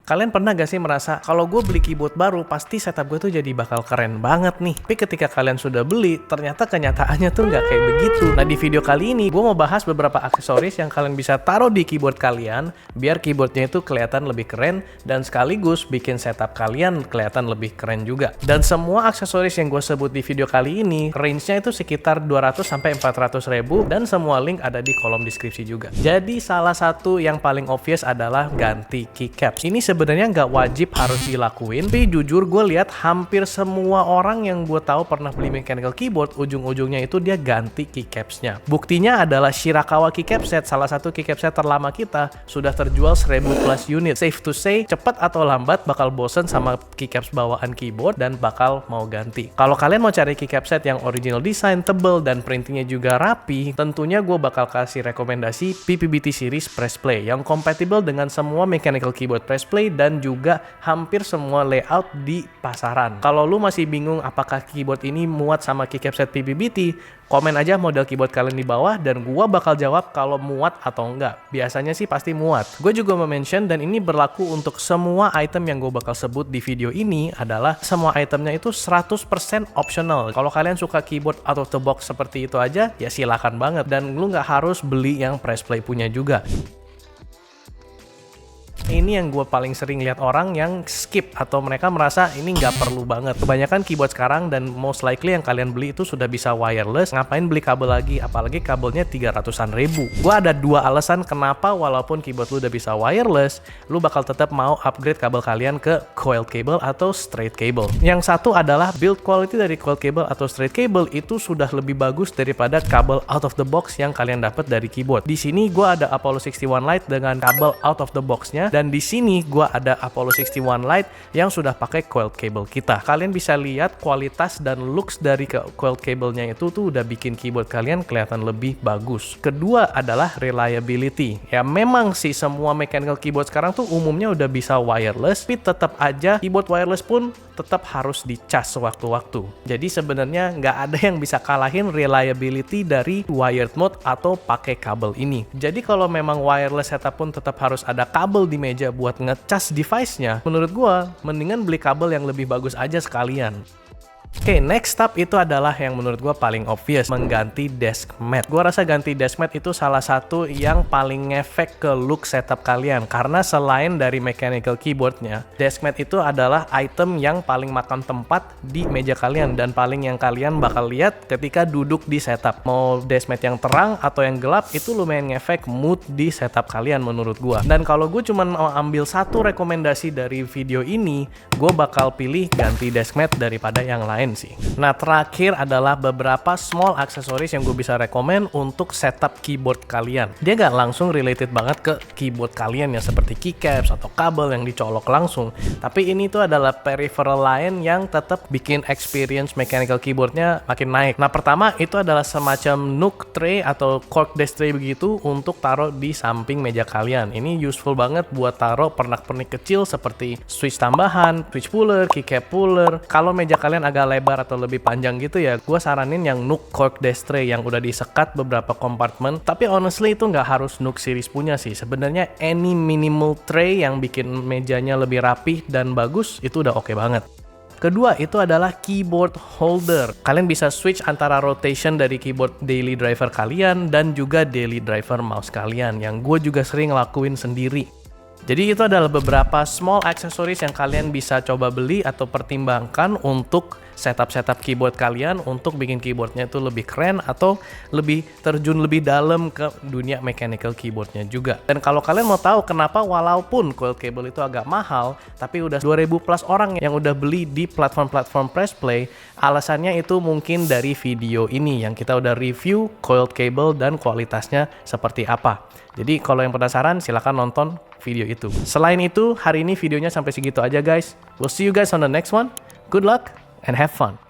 Kalian pernah gak sih merasa kalau gue beli keyboard baru pasti setup gue tuh jadi bakal keren banget nih. Tapi ketika kalian sudah beli, ternyata kenyataannya tuh nggak kayak begitu. Nah, di video kali ini gue mau bahas beberapa aksesoris yang kalian bisa taruh di keyboard kalian biar keyboardnya itu kelihatan lebih keren dan sekaligus bikin setup kalian kelihatan lebih keren juga. Dan semua aksesoris yang gue sebut di video kali ini range-nya itu sekitar 200 sampai 400 ribu dan semua link ada di kolom deskripsi juga. Jadi salah satu yang paling obvious adalah ganti keycaps. Ini sebenarnya nggak wajib harus dilakuin, tapi jujur gue lihat hampir semua orang yang gue tahu pernah beli mechanical keyboard, ujung-ujungnya itu dia ganti keycapsnya. Buktinya adalah Shirakawa keycap set, salah satu keycap set terlama kita, sudah terjual 1000 plus unit. Safe to say, cepat atau lambat bakal bosen sama keycaps bawaan keyboard dan bakal mau ganti. Kalau kalian mau cari keycap set yang original design, tebel, dan printingnya juga rapi, tentunya gue bakal kasih rekomendasi PPBT series press play yang kompatibel dengan semua mechanical keyboard press play dan juga hampir semua layout di pasaran. Kalau lu masih bingung apakah keyboard ini muat sama keycap set PPBT, komen aja model keyboard kalian di bawah dan gua bakal jawab kalau muat atau enggak. Biasanya sih pasti muat. Gue juga mau mention dan ini berlaku untuk semua item yang gue bakal sebut di video ini adalah semua itemnya itu 100% optional. Kalau kalian suka keyboard out of the box seperti itu aja, ya silakan banget dan lu nggak harus beli yang press play punya juga. Ini yang gue paling sering lihat orang yang skip atau mereka merasa ini nggak perlu banget. Kebanyakan keyboard sekarang dan most likely yang kalian beli itu sudah bisa wireless. Ngapain beli kabel lagi? Apalagi kabelnya 300-an ribu. Gue ada dua alasan kenapa walaupun keyboard lu udah bisa wireless, lu bakal tetap mau upgrade kabel kalian ke coiled cable atau straight cable. Yang satu adalah build quality dari coiled cable atau straight cable itu sudah lebih bagus daripada kabel out of the box yang kalian dapat dari keyboard. Di sini gue ada Apollo 61 Lite dengan kabel out of the box-nya. Dan di sini gua ada Apollo 61 Lite yang sudah pakai coiled cable kita. Kalian bisa lihat kualitas dan looks dari coiled cable-nya itu tuh udah bikin keyboard kalian kelihatan lebih bagus. Kedua adalah reliability. Ya memang sih semua mechanical keyboard sekarang tuh umumnya udah bisa wireless, tapi tetap aja keyboard wireless pun tetap harus dicas sewaktu-waktu. Jadi sebenarnya nggak ada yang bisa kalahin reliability dari wired mode atau pakai kabel ini. Jadi kalau memang wireless setup pun tetap harus ada kabel di meja buat ngecas device-nya, menurut gua mendingan beli kabel yang lebih bagus aja sekalian. Oke, next up itu adalah yang menurut gue paling obvious, mengganti desk mat. Gue rasa ganti desk mat itu salah satu yang paling ngefek ke look setup kalian. Karena selain dari mechanical keyboardnya, desk mat itu adalah item yang paling makan tempat di meja kalian dan paling yang kalian bakal lihat ketika duduk di setup. Mau desk mat yang terang atau yang gelap, itu lumayan ngefek mood di setup kalian menurut gue. Dan kalau gue cuma mau ambil satu rekomendasi dari video ini, gue bakal pilih ganti desk mat daripada yang lain sih. Nah, terakhir adalah beberapa small aksesoris yang gue bisa rekomen untuk setup keyboard kalian. Dia gak langsung related banget ke keyboard kalian ya, seperti keycaps atau kabel yang dicolok langsung. Tapi ini tuh adalah peripheral lain yang tetap bikin experience mechanical keyboardnya makin naik. Nah, pertama itu adalah semacam nook tray atau cork desk tray begitu untuk taruh di samping meja kalian. Ini useful banget buat taruh pernak-pernik kecil seperti switch tambahan, switch puller, keycap puller. Kalau meja kalian agak lebar atau lebih panjang gitu ya, gue saranin yang Nook Cork Desk Tray yang udah disekat beberapa kompartemen. Tapi honestly itu nggak harus Nook series punya sih. Sebenarnya any minimal tray yang bikin mejanya lebih rapih dan bagus itu udah oke banget. Kedua itu adalah keyboard holder. Kalian bisa switch antara rotation dari keyboard daily driver kalian dan juga daily driver mouse kalian yang gue juga sering ngelakuin sendiri. Jadi itu adalah beberapa small accessories yang kalian bisa coba beli atau pertimbangkan untuk setup keyboard kalian untuk bikin keyboardnya itu lebih keren atau lebih terjun lebih dalam ke dunia mechanical keyboardnya juga. Dan kalau kalian mau tahu kenapa walaupun coiled cable itu agak mahal, tapi udah 2000 plus orang yang udah beli di platform-platform press play, alasannya itu mungkin dari video ini yang kita udah review coiled cable dan kualitasnya seperti apa. Jadi kalau yang penasaran silahkan nonton video itu. Selain itu, hari ini videonya sampai segitu aja guys. We'll see you guys on the next one. Good luck and have fun.